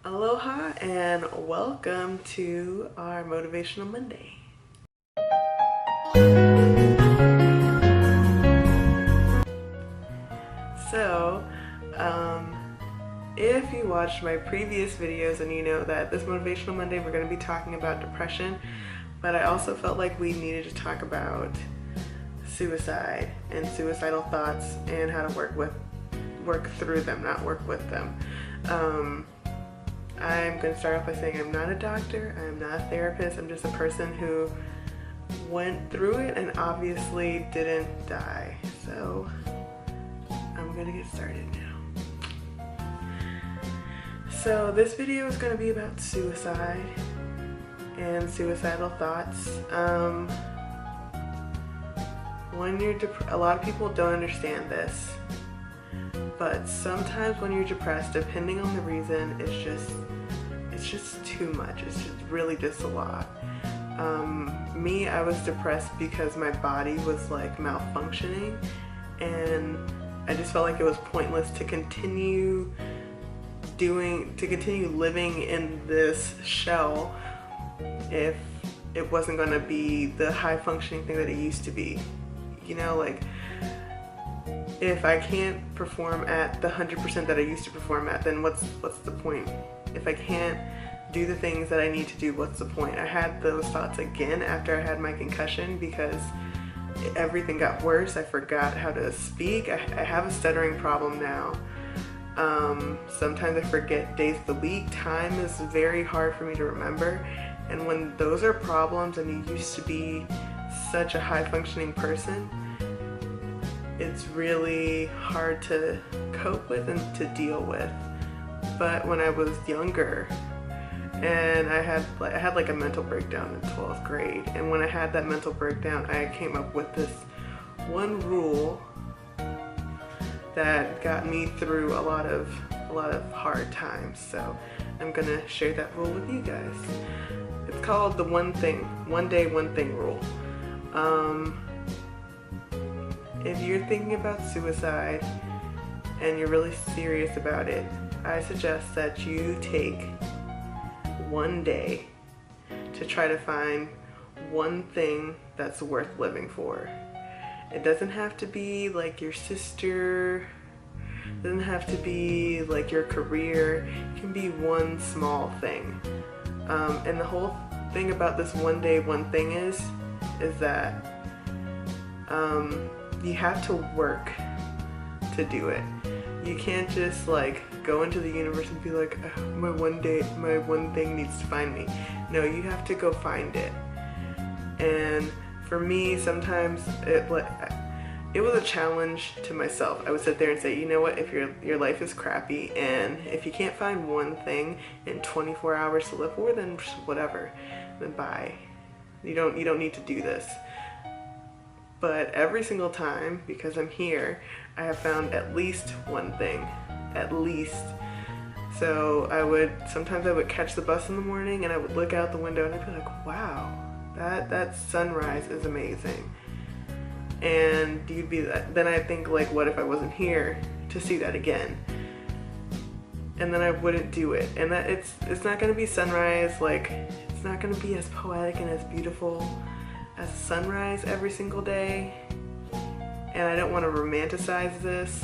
Aloha and welcome to our Motivational Monday. So, if you watched my previous videos and you know that this Motivational Monday we're going to be talking about depression, but I also felt like we needed to talk about suicide and suicidal thoughts and how to work through them, not work with them. I'm going to start off by saying I'm not a doctor, I'm not a therapist, I'm just a person who went through it and obviously didn't die. So I'm going to get started now. So this video is going to be about suicide and suicidal thoughts. When you're a lot of people don't understand this, but sometimes when you're depressed, depending on the reason, it's just too much. It's just really just a lot. Me, I was depressed because my body was like malfunctioning, and I just felt like it was pointless to continue living in this shell if it wasn't going to be the high functioning thing that it used to be. You know, like, if I can't perform at the 100% that I used to perform at, then what's the point? If I can't do the things that I need to do, what's the point? I had those thoughts again after I had my concussion because everything got worse. I forgot how to speak. I have a stuttering problem now. Sometimes I forget days of the week. Time is very hard for me to remember. And when those are problems and you used to be such a high functioning person, it's really hard to cope with and to deal with. But when I was younger, and I had like a mental breakdown in 12th grade, and when I had that mental breakdown, I came up with this one rule that got me through a lot of hard times. So I'm gonna share that rule with you guys. It's called the one day one thing rule. If you're thinking about suicide and you're really serious about it, I suggest that you take one day to try to find one thing that's worth living for. It doesn't have to be like your sister, it doesn't have to be like your career, it can be one small thing. And the whole thing about this one day one thing is that you have to work to do it. You can't just like go into the universe and be like, oh, my one thing needs to find me. No, you have to go find it. And for me, sometimes it was a challenge to myself. I would sit there and say, you know what, if your life is crappy and if you can't find one thing in 24 hours to live for, then whatever, then bye. You don't need to do this. But every single time, because I'm here, I have found at least one thing, at least. So sometimes I would catch the bus in the morning and I would look out the window and I'd be like, wow, that sunrise is amazing. And then I think, like, what if I wasn't here to see that again? And then I wouldn't do it. And that it's not gonna be sunrise, like, it's not gonna be as poetic and as beautiful as sunrise every single day. And I don't want to romanticize this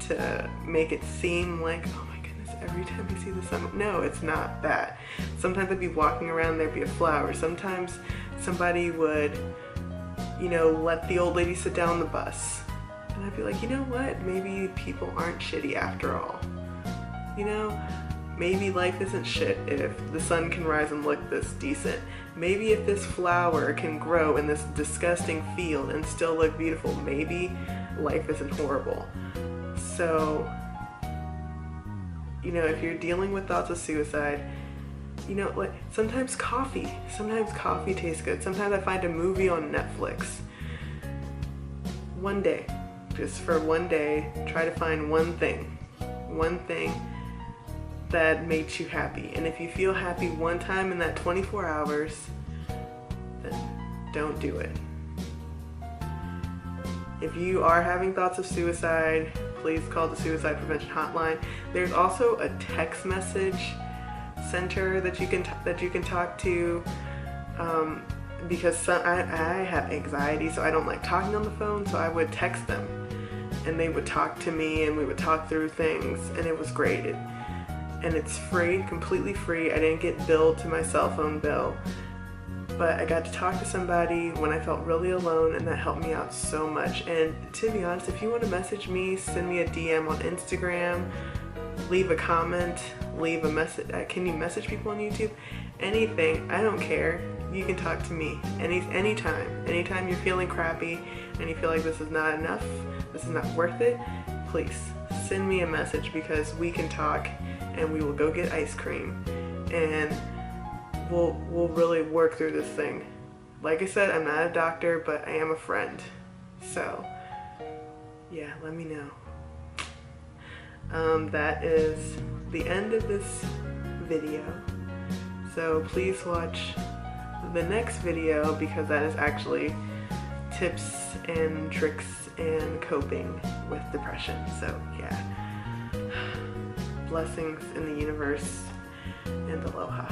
to make it seem like, oh my goodness, every time you see the sun. No, it's not that. Sometimes I'd be walking around, there'd be a flower. Sometimes somebody would, you know, let the old lady sit down the bus. And I'd be like, you know what? Maybe people aren't shitty after all. You know? Maybe life isn't shit if the sun can rise and look this decent. Maybe if this flower can grow in this disgusting field and still look beautiful, maybe life isn't horrible. So, you know, if you're dealing with thoughts of suicide, you know, like, sometimes coffee tastes good. Sometimes I find a movie on Netflix. One day, just for one day, try to find one thing that makes you happy. And if you feel happy one time in that 24 hours, then don't do it. If you are having thoughts of suicide, please call the Suicide Prevention Hotline. There's also a text message center that you can talk to, because I have anxiety, so I don't like talking on the phone, so I would text them and they would talk to me and we would talk through things, and it was great. And it's free, completely free. I didn't get billed to my cell phone bill, but I got to talk to somebody when I felt really alone, and that helped me out so much. And to be honest, if you want to message me, send me a DM on Instagram, leave a comment, leave a message. Can you message people on YouTube? Anything, I don't care. You can talk to me anytime. Anytime you're feeling crappy and you feel like this is not enough, this is not worth it, please send me a message, because we can talk and we will go get ice cream and we'll really work through this thing. Like I said, I'm not a doctor, but I am a friend. So yeah, let me know. That is the end of this video. So please watch the next video, because that is actually tips and tricks and coping with depression. So yeah, blessings in the universe and aloha.